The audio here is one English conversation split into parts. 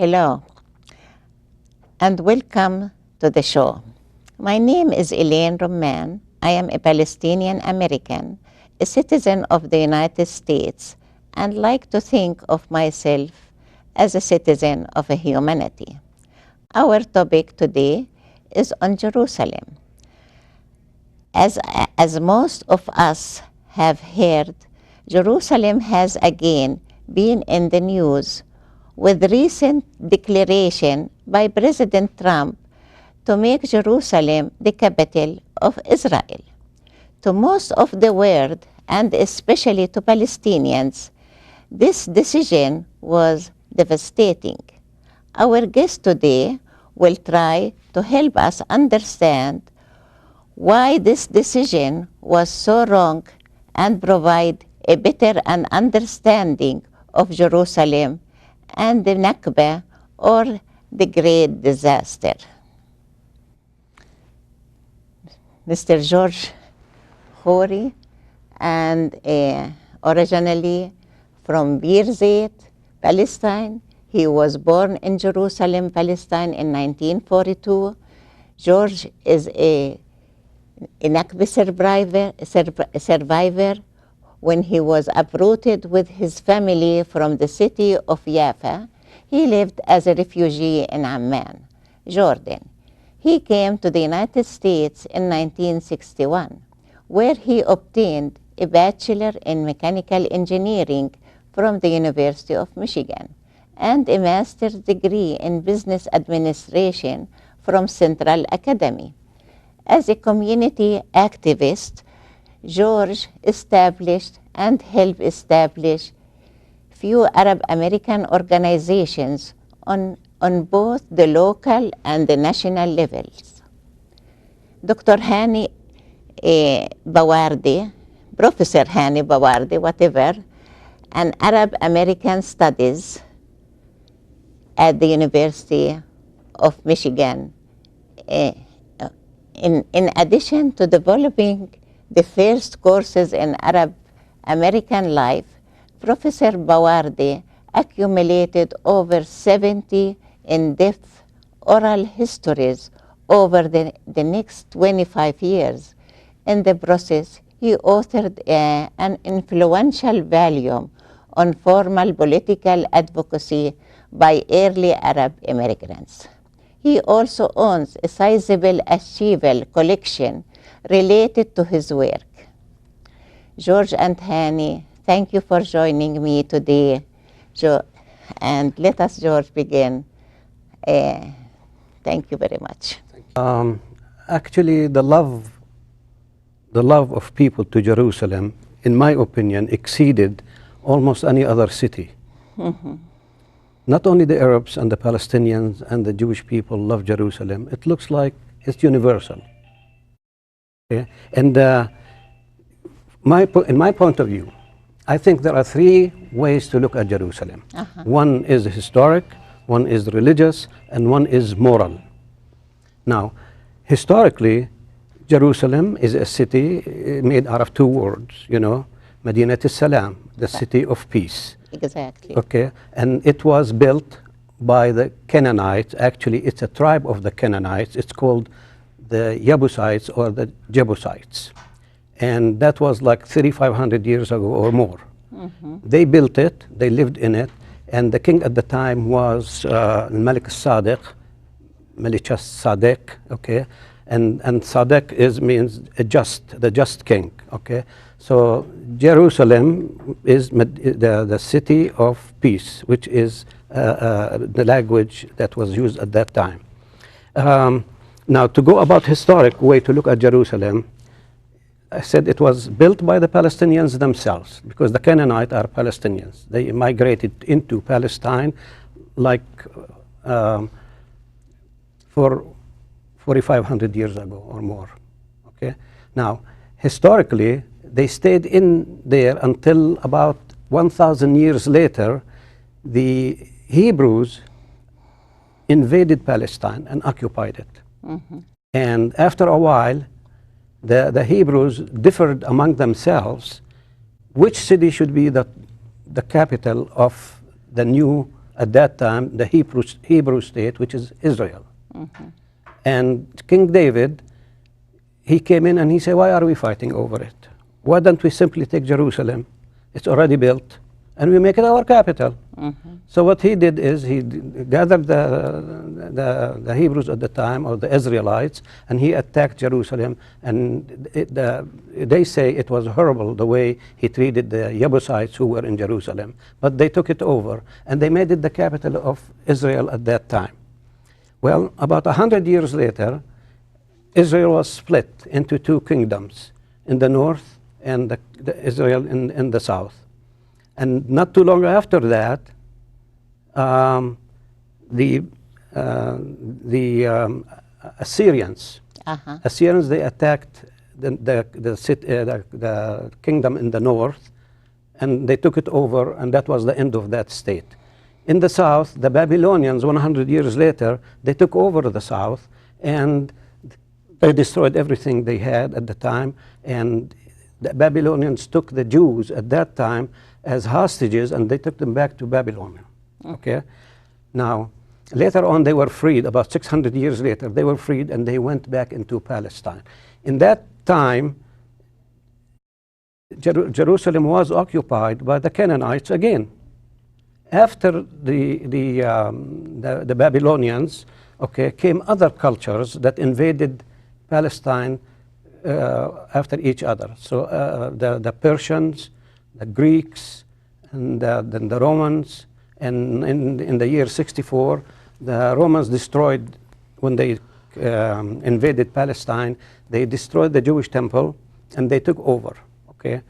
Hello, and welcome to the show. My name is Elaine Rumman. I am a Palestinian American, a citizen of the United States, and like to think of myself as a citizen of a humanity. Our topic today is on Jerusalem. As most of us have heard, Jerusalem has again been in the news with recent declaration by President Trump to make Jerusalem the capital of Israel. To most of the world, and especially to Palestinians, this decision was devastating. Our guest today will try to help us understand why this decision was so wrong and provide a better understanding of Jerusalem and the Nakba, or the Great Disaster. Mr. George Khoury, and originally from Birzeit, Palestine. He was born in Jerusalem, Palestine in 1942. George is a Nakba survivor when he was uprooted with his family from the city of Jaffa. He lived as a refugee in Amman, Jordan. He came to the United States in 1961, where he obtained a bachelor in mechanical engineering from the University of Michigan and a master's degree in business administration from Central Academy. As a community activist, George established and helped establish few Arab American organizations on both the local and the national levels. Dr. Hani Bawardi, Professor Hani Bawardi, whatever, an Arab American Studies at the University of Michigan, in addition to developing the first courses in Arab American life, Professor Bawardi accumulated over 70 in-depth oral histories over the next 25 years. In the process, he authored an influential volume on formal political advocacy by early Arab immigrants. He also owns a sizable archival collection related to his work. George and Hani, thank you for joining me today. And let us, George, begin. Thank you very much. Actually, the love of people to Jerusalem, in my opinion, exceeded almost any other city. Mm-hmm. Not only the Arabs and the Palestinians and the Jewish people love Jerusalem, it looks like it's universal. Okay? And in my point of view, I think there are three ways to look at Jerusalem. Uh-huh. One is historic, one is religious, and one is moral. Now, historically, Jerusalem is a city made out of two words, Madinat al-Salam, the city of peace. Exactly. Okay, and it was built by the Canaanites. Actually, it's a tribe of the Canaanites. It's called the Jebusites or the Jebusites. And that was like 3,500 years ago or more. Mm-hmm. They built it, they lived in it, and the king at the time was Malik Sadiq, Malik Sadiq, okay? And Sadiq means the just king, okay? So Jerusalem is the city of peace, which is the language that was used at that time. Now, to go about historic way to look at Jerusalem, I said it was built by the Palestinians themselves, because the Canaanites are Palestinians. They migrated into Palestine like for 4,500 years ago or more. Okay. Now, historically, they stayed in there until about 1,000 years later. The Hebrews invaded Palestine and occupied it. Mm-hmm. And after a while, the Hebrews differed among themselves which city should be the capital of the new at that time the Hebrew state, which is Israel. And King David, he came in and he said, why are we fighting over it? Why don't we simply take Jerusalem? It's already built, and we make it our capital. So what he did is he gathered the Hebrews at the time, or the Israelites, and he attacked Jerusalem. And they say it was horrible the way he treated the Jebusites who were in Jerusalem. But they took it over, and they made it the capital of Israel at that time. Well, about 100 years later, Israel was split into two kingdoms, in the north and the Israel in the south. And not too long after that, the Assyrians, they attacked the kingdom in the north, and they took it over, and that was the end of that state. In the south, the Babylonians, 100 years later, they took over the south, and they destroyed everything they had at the time, and the Babylonians took the Jews at that time as hostages, and they took them back to Babylon. Okay? Now, later on, they were freed. About 600 years later, they were freed, and they went back into Palestine. In that time, Jerusalem was occupied by the Canaanites again. After the Babylonians, okay, came other cultures that invaded Palestine after each other. So the Persians, the Greeks, and then the Romans. And in the year 64, the Romans destroyed, when they invaded Palestine, they destroyed the Jewish temple, and they took over. Okay,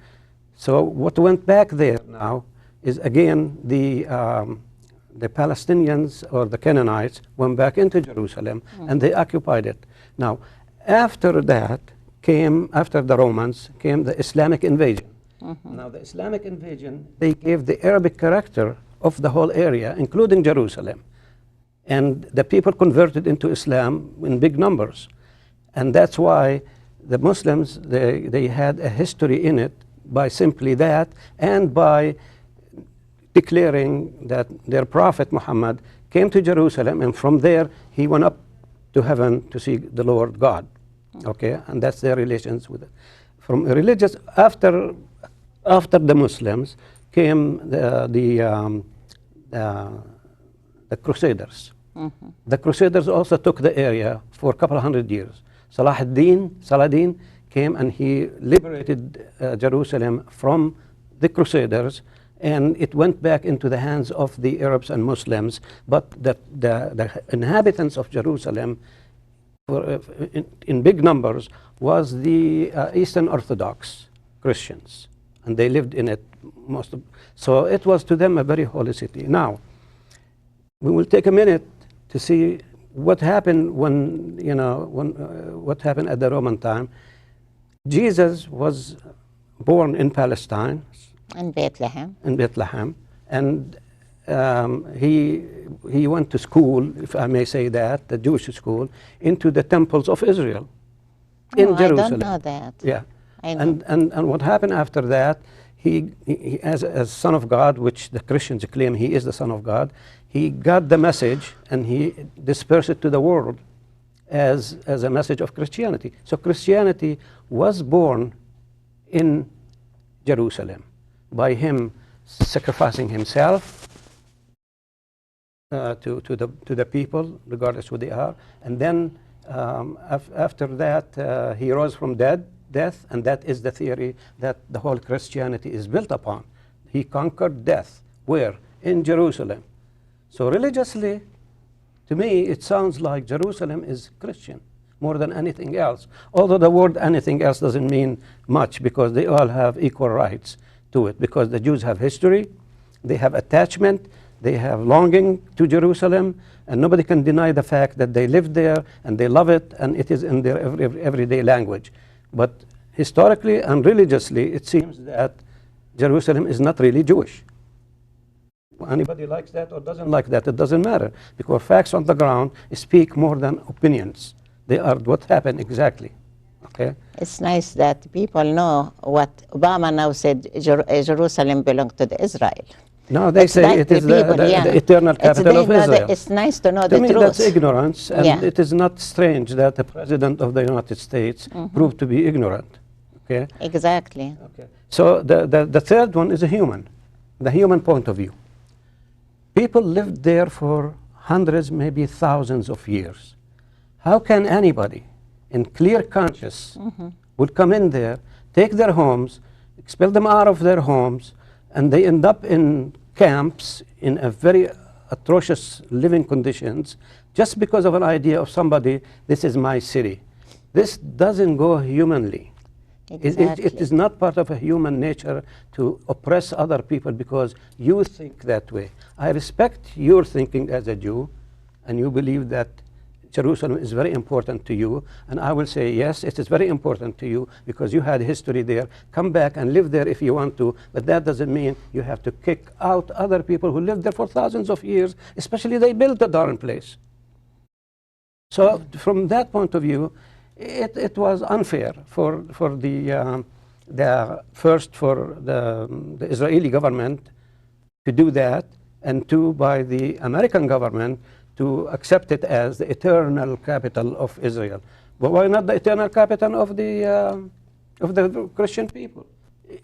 so what went back there now is, again, the Palestinians, or the Canaanites, went back into Jerusalem, and they occupied it. Now, after that after the Romans, came the Islamic invasion. Now, the Islamic invasion, they gave the Arabic character of the whole area, including Jerusalem. And the people converted into Islam in big numbers. And that's why the Muslims, they had a history in it by simply that, and by declaring that their prophet Muhammad came to Jerusalem, and from there he went up to heaven to see the Lord God. Okay, and that's their relations with it. From religious, after the Muslims came the Crusaders. The Crusaders also took the area for a couple of hundred years. Saladin came, and he liberated Jerusalem from the Crusaders, and it went back into the hands of the Arabs and Muslims. But the inhabitants of Jerusalem, in big numbers, was the Eastern Orthodox Christians, and they lived in it so it was to them a very holy city. Now, we will take a minute to see what happened what happened at the Roman time. Jesus was born in Palestine, In Bethlehem. And he went to school, if I may say that, the Jewish school, into the temples of Israel in Jerusalem. I don't know that. Yeah. I know. And what happened after that, he as Son of God, which the Christians claim he is the Son of God, he got the message, and he dispersed it to the world as a message of Christianity. So Christianity was born in Jerusalem by him sacrificing himself to the people, regardless who they are. And then after that, he rose from death, and that is the theory that the whole Christianity is built upon. He conquered death. Where? In Jerusalem. So religiously, to me, it sounds like Jerusalem is Christian more than anything else. Although the word anything else doesn't mean much, because they all have equal rights to it. Because the Jews have history, they have attachment, they have longing to Jerusalem, and nobody can deny the fact that they live there and they love it, and it is in their everyday language. But historically and religiously, it seems that Jerusalem is not really Jewish. Anybody likes that or doesn't like that, it doesn't matter, because facts on the ground speak more than opinions. They are what happened exactly. Okay? It's nice that people know what Obama now said, Jerusalem belonged to the Israel. No, they It's say like it is people, yeah. the eternal capital of Israel. It's nice to know To the me, truth. that's ignorance, and Yeah. it is not strange that the President of the United States proved to be ignorant. Okay? Exactly. Okay. So the third one is a human, the human point of view. People lived there for hundreds, maybe thousands of years. How can anybody in clear conscience would come in there, take their homes, expel them out of their homes, and they end up in camps in a very atrocious living conditions just because of an idea of somebody, this is my city. This doesn't go humanly. Exactly. It is not part of a human nature to oppress other people because you think that way. I respect your thinking as a Jew, and you believe that Jerusalem is very important to you, and I will say, yes, it is very important to you because you had history there. Come back and live there if you want to, but that doesn't mean you have to kick out other people who lived there for thousands of years, especially they built the darn place. So from that point of view, it was unfair for the Israeli government to do that, and two, by the American government to accept it as the eternal capital of Israel. But why not the eternal capital of the Christian people?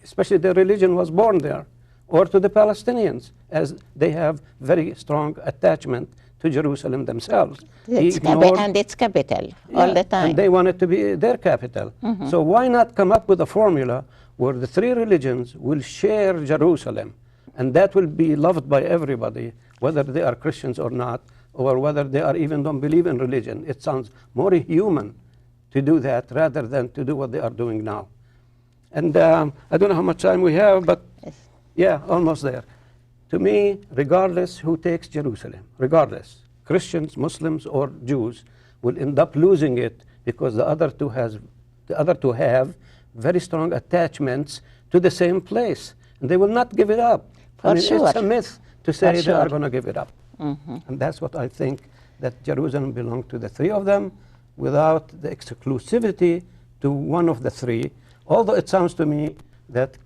Especially their religion was born there, or to the Palestinians, as they have very strong attachment to Jerusalem themselves. And its capital all the time. And they want it to be their capital. So why not come up with a formula where the three religions will share Jerusalem, and that will be loved by everybody, whether they are Christians or not, or whether they are even don't believe in religion. It sounds more human to do that rather than to do what they are doing now. And I don't know how much time we have, but yeah, almost there. To me, regardless who takes Jerusalem, regardless, Christians, Muslims, or Jews will end up losing it because the other two have very strong attachments to the same place, and they will not give it up. It's a myth to say they are going to give it up. And that's what I think, that Jerusalem belongs to the three of them without the exclusivity to one of the three. Although it sounds to me that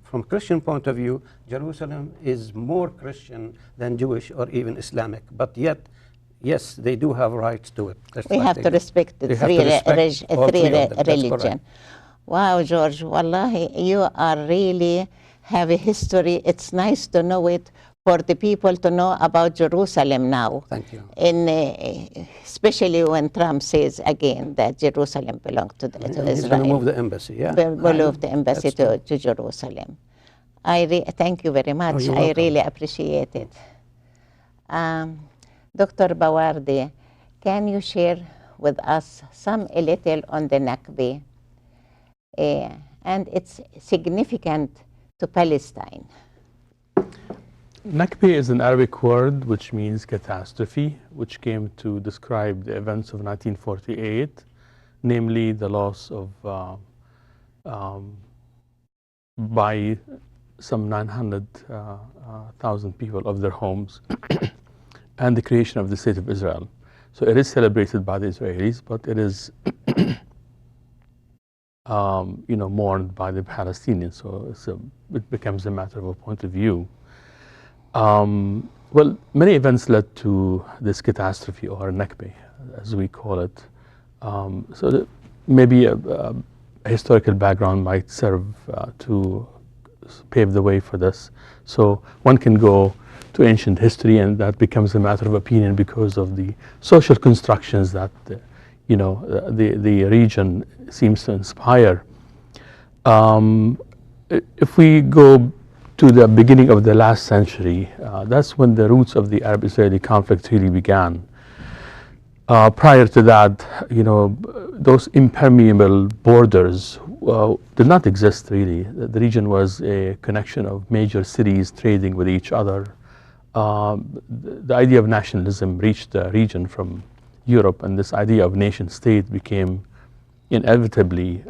from Christian point of view, Jerusalem is more Christian than Jewish or even Islamic. But yet, yes, they do have rights to it. We have to respect the three religions. Wow, George, wallahi, you are really have a history. It's nice to know it, for the people to know about Jerusalem now. Thank you. Especially when Trump says again that Jerusalem belongs to Israel. He's going to move the embassy, yeah. Move the embassy to Jerusalem. Thank you very much. I really appreciate it. Dr. Bawardi, can you share with us a little on the Nakba and its significance to Palestine? Nakba is an Arabic word which means catastrophe, which came to describe the events of 1948, namely the loss of by some 900,000 people of their homes and the creation of the State of Israel. So it is celebrated by the Israelis, but it is mourned by the Palestinians. So it becomes a matter of a point of view. Well, many events led to this catastrophe, or Nakba, as we call it. So maybe a historical background might serve to pave the way for this. So one can go to ancient history, and that becomes a matter of opinion because of the social constructions that the region seems to inspire. If we go to the beginning of the last century, that's when the roots of the Arab-Israeli conflict really began. Prior to that, those impermeable borders did not exist really. The region was a connection of major cities trading with each other. The idea of nationalism reached the region from Europe, and this idea of nation state became inevitably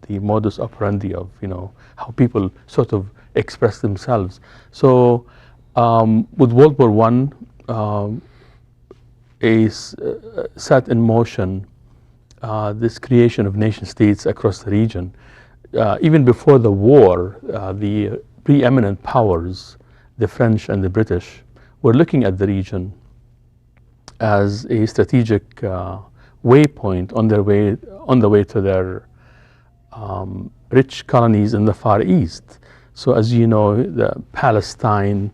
the modus operandi of how people sort of express themselves. So with World War I, set in motion this creation of nation states across the region. Even before the war, the preeminent powers the French and the British were looking at the region as a strategic waypoint on the way to their rich colonies in the Far East. So as you know, the Palestine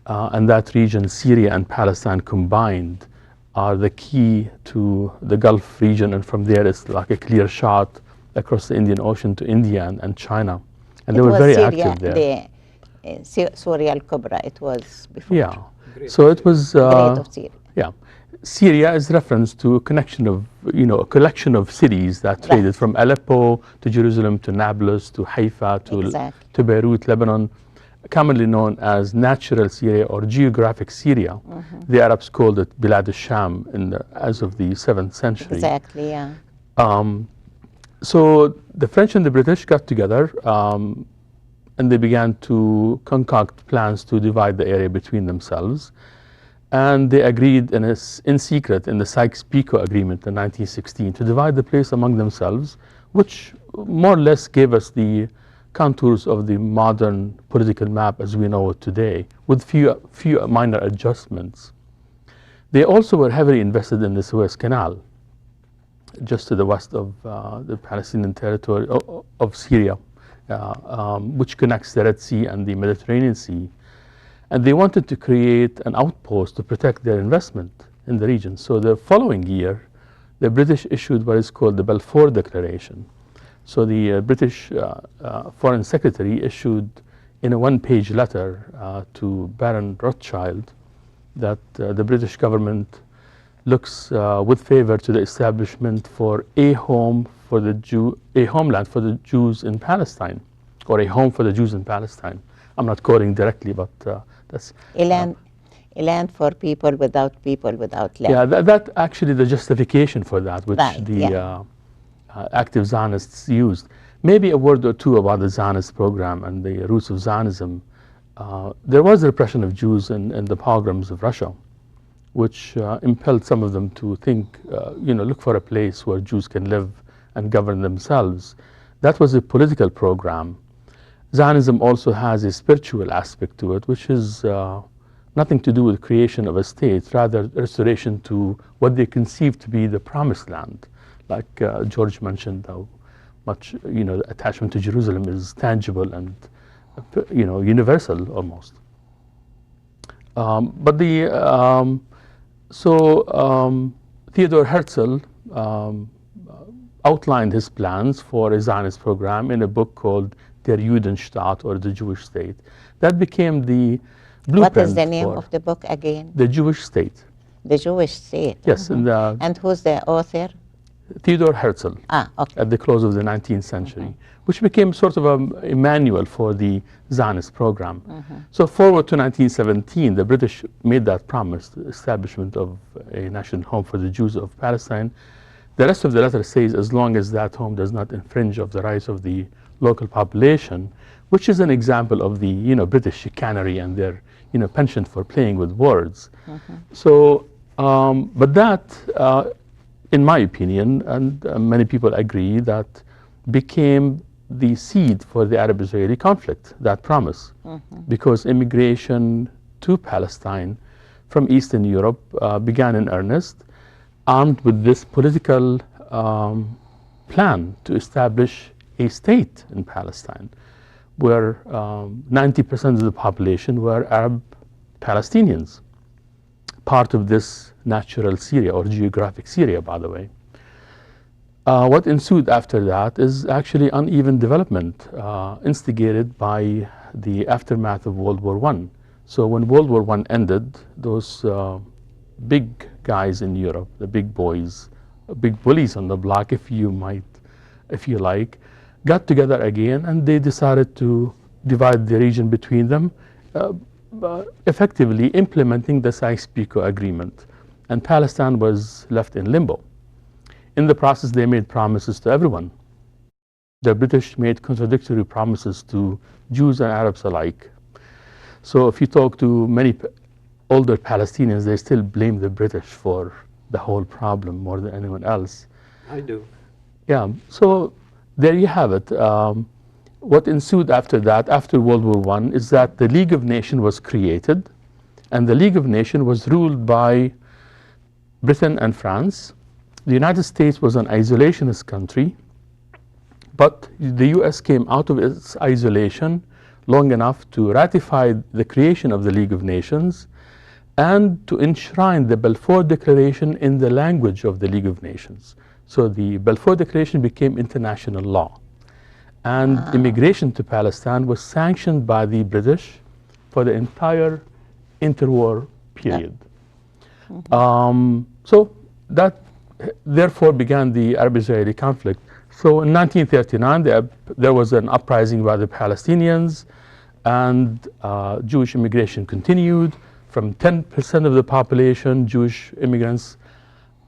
and that region, Syria and Palestine combined, are the key to the Gulf region, and from there it's like a clear shot across the Indian Ocean to India and China. And they were very active there. Syria al-Kubra, it was before. Yeah. So it was Great of Syria. yeah. Syria is reference to a connection of, a collection of cities that traded from Aleppo to Jerusalem to Nablus to Haifa to Beirut, Lebanon, commonly known as natural Syria or geographic Syria. The Arabs called it Bilad al-Sham as of the 7th century. Exactly, yeah. So the French and the British got together and they began to concoct plans to divide the area between themselves. And they agreed in secret in the Sykes-Picot Agreement in 1916 to divide the place among themselves, which more or less gave us the contours of the modern political map as we know it today, with few minor adjustments. They also were heavily invested in the Suez Canal, just to the west of the Palestinian territory of Syria, which connects the Red Sea and the Mediterranean Sea. And they wanted to create an outpost to protect their investment in the region. So the following year, the British issued what is called the Balfour Declaration. So the British Foreign Secretary issued in a one-page letter to Baron Rothschild that the British government looks with favor to the establishment for a homeland for the Jews in Palestine, or a home for the Jews in Palestine. I'm not quoting directly, but that's a land for people without land. Yeah, that actually the justification for that, which the active Zionists used. Maybe a word or two about the Zionist program and the roots of Zionism. There was repression of Jews in the pogroms of Russia, which impelled some of them to think, look for a place where Jews can live and govern themselves. That was a political program. Zionism also has a spiritual aspect to it, which is nothing to do with creation of a state, rather restoration to what they conceive to be the promised land. Like George mentioned, how much the attachment to Jerusalem is tangible and universal almost. But Theodor Herzl outlined his plans for a Zionist program in a book called Der Judenstaat, or the Jewish State. That became the blueprint. What is the name of the book again? The Jewish State. The Jewish State. Yes. And who's the author? Theodor Herzl. Okay. At the close of the 19th century, which became sort of a manual for the Zionist program. So forward to 1917, the British made that promise, the establishment of a national home for the Jews of Palestine. The rest of the letter says, as long as that home does not infringe of the rights of the local population, which is an example of the British chicanery and their penchant for playing with words. So, but that, in my opinion, and many people agree, that became the seed for the Arab-Israeli conflict, that promise, because immigration to Palestine from Eastern Europe began in earnest, armed with this political plan to establish a state in Palestine, where 90% of the population were Arab Palestinians, part of this natural Syria, or geographic Syria, by the way. What ensued after that is actually uneven development, instigated by the aftermath of World War I. So when World War I ended, those big guys in Europe, the big boys, big bullies on the block, if you like, got together again, and they decided to divide the region between them, effectively implementing the Sykes-Picot Agreement. And Palestine was left in limbo. In the process, they made promises to everyone. The British made contradictory promises to Jews and Arabs alike. So if you talk to many older Palestinians, they still blame the British for the whole problem more than anyone else. I do. Yeah, so there you have it. what ensued after that, after World War I, is that the League of Nations was created, and the League of Nations was ruled by Britain and France. The United States was an isolationist country, but the US came out of its isolation long enough to ratify the creation of the League of Nations and to enshrine the Balfour Declaration in the language of the League of Nations. So the Balfour Declaration became international law. And immigration to Palestine was sanctioned by the British for the entire interwar period. So that therefore began the Arab-Israeli conflict. So in 1939, there was an uprising by the Palestinians, and Jewish immigration continued. From 10% of the population, Jewish immigrants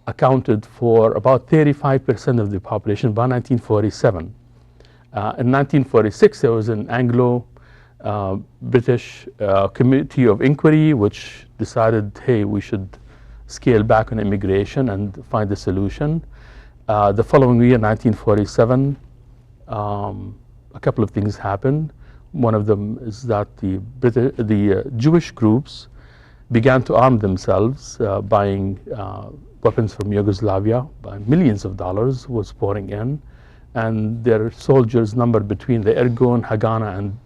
accounted for about 35% of the population by 1947. In 1946, there was an Anglo-British committee of inquiry which decided, hey, we should scale back on immigration and find a solution. The following year, 1947, a couple of things happened. One of them is that the Jewish groups began to arm themselves, buying weapons from Yugoslavia by millions of dollars was pouring in. And their soldiers numbered between the Ergun, Haganah, and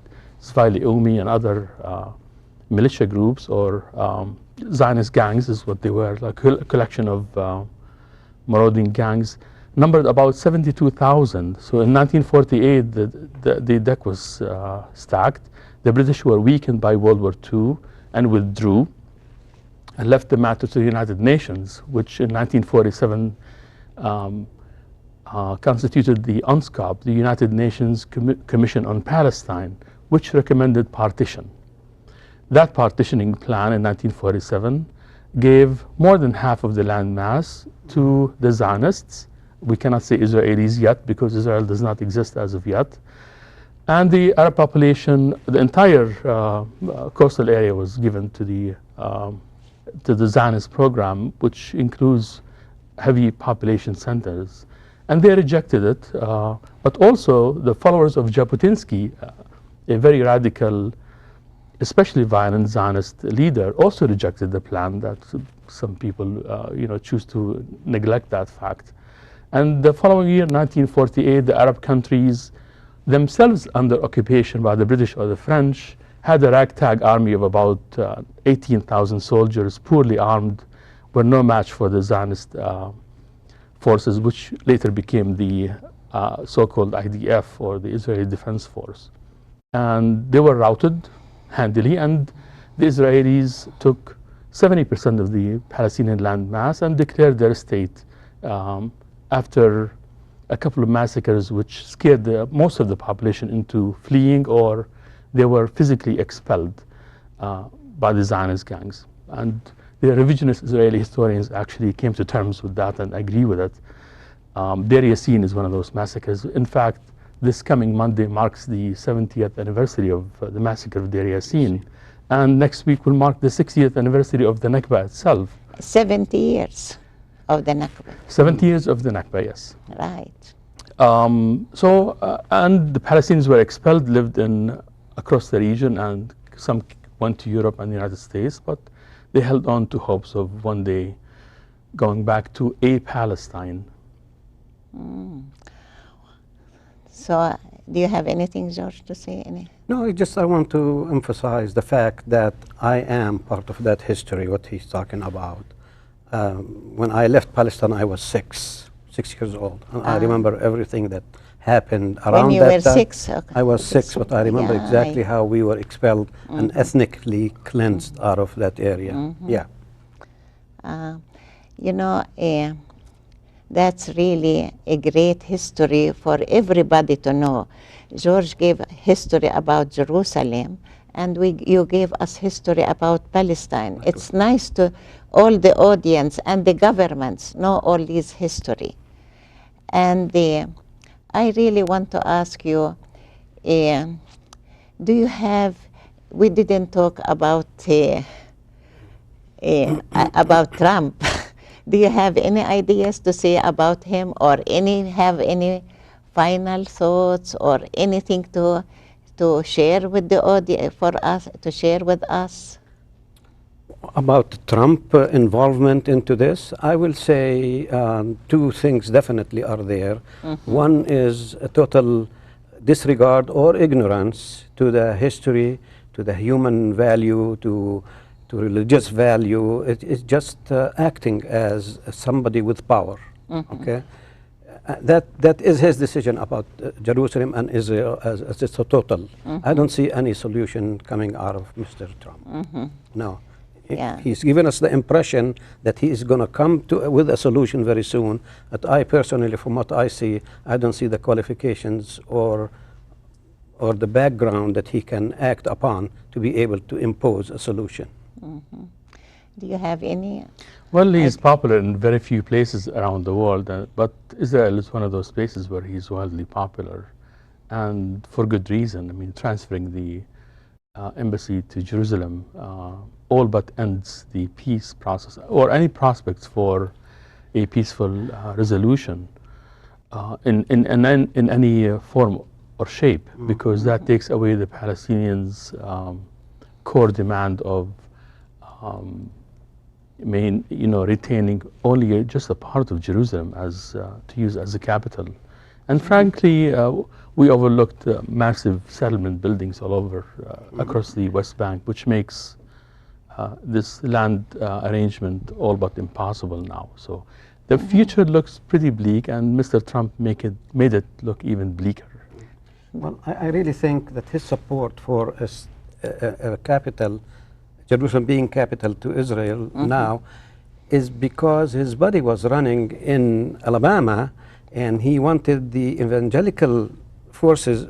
Zvi Leumi and other militia groups, or Zionist gangs is what they were, like a collection of marauding gangs, numbered about 72,000. So in 1948, the deck was stacked. The British were weakened by World War II and withdrew and left the matter to the United Nations, which in 1947 constituted the UNSCOP, the United Nations Commission on Palestine, which recommended partition. That partitioning plan in 1947 gave more than half of the landmass to the Zionists. We cannot say Israelis yet because Israel does not exist as of yet. And the Arab population, the entire coastal area was given to the Zionist program, which includes heavy population centers. And they rejected it, but also the followers of Jabotinsky, a very radical, especially violent Zionist leader, also rejected the plan. That some people choose to neglect that fact. And the following year, 1948, the Arab countries, themselves under occupation by the British or the French, had a ragtag army of about 18,000 soldiers, poorly armed, were no match for the Zionist forces, which later became the so-called IDF, or the Israeli Defense Force. And they were routed handily, and the Israelis took 70% of the Palestinian landmass and declared their state after a couple of massacres which scared most of the population into fleeing, or they were physically expelled by the Zionist gangs. And the revisionist Israeli historians actually came to terms with that and agree with it. Deir Yassin is one of those massacres. In fact, this coming Monday marks the 70th anniversary of the massacre of Deir Yassin. And next week will mark the 60th anniversary of the Nakba itself. 70 years of the Nakba. 70 years of the Nakba, yes. Right. And the Palestinians were expelled, lived across the region, and some went to Europe and the United States, but they held on to hopes of one day going back to a Palestine. So, do you have anything, George, to say? No, I want to emphasize the fact that I am part of that history, what he's talking about. When I left Palestine, I was six years old. And I remember everything that happened around that time. When you were 6? Okay. I was 6, but I remember exactly how we were expelled and ethnically cleansed out of that area. Yeah. That's really a great history for everybody to know. George gave history about Jerusalem, and you gave us history about Palestine. It's nice to all the audience and the governments know all this history. And I really want to ask you, do you have, we didn't talk about Trump. Do you have any ideas to say about him, or have any final thoughts or anything to share with the audience, for us, to share with us? About Trump involvement into this, I will say two things definitely are there. One is a total disregard or ignorance to the history, to the human value, to religious value. It's just acting as somebody with power. Okay, that is his decision about Jerusalem and Israel as it's a total. I don't see any solution coming out of Mr. Trump. No. Yeah. He's given us the impression that he is going to come with a solution very soon. But I personally, from what I see, I don't see the qualifications or the background that he can act upon to be able to impose a solution. Do you have any? Well, he's popular in very few places around the world, but Israel is one of those places where he's wildly popular, and for good reason. I mean, transferring the embassy to Jerusalem all but ends the peace process or any prospects for a peaceful resolution in any form or shape, because that takes away the Palestinians' core demand of retaining only just a part of Jerusalem as to use as a capital. And frankly, we overlooked massive settlement buildings all over across the West Bank, which makes this land arrangement all but impossible now. So the future looks pretty bleak, and Mr. Trump made it look even bleaker. Well, I really think that his support for a capital, Jerusalem being capital to Israel now, is because his buddy was running in Alabama, and he wanted the evangelical forces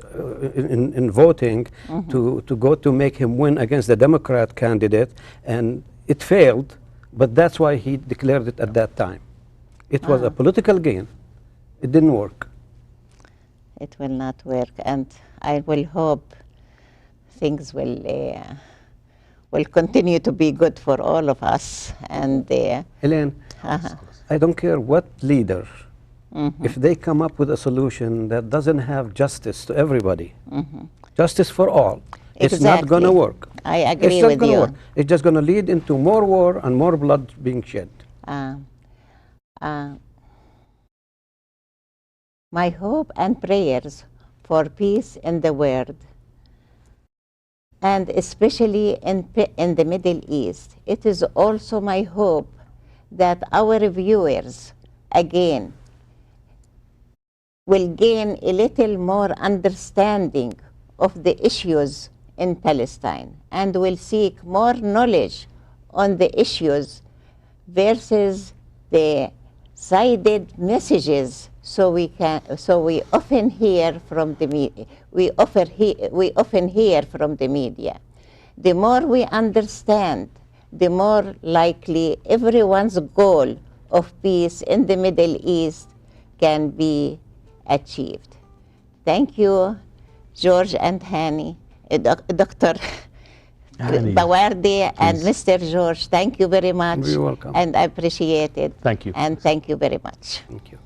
in voting to go to make him win against the Democrat candidate, and it failed, but that's why he declared it at that time. It was a political gain. It didn't work. It will not work, and I will hope things will continue to be good for all of us. And Elaine, I don't care what leader, if they come up with a solution that doesn't have justice to everybody, justice for all, it's not going to work. I agree with you. Work. It's just going to lead into more war and more blood being shed. My hope and prayers for peace in the world, and especially in the Middle East. It is also my hope that our viewers, again, will gain a little more understanding of the issues in Palestine and will seek more knowledge on the issues versus the sided messages. So we often hear from the media. We often hear from the media. The more we understand, the more likely everyone's goal of peace in the Middle East can be achieved. Thank you, George and Hani, Dr. Hani, Bawardi and Mr. George. Thank you very much. You're welcome. And I appreciate it. Thank you. And thank you very much. Thank you.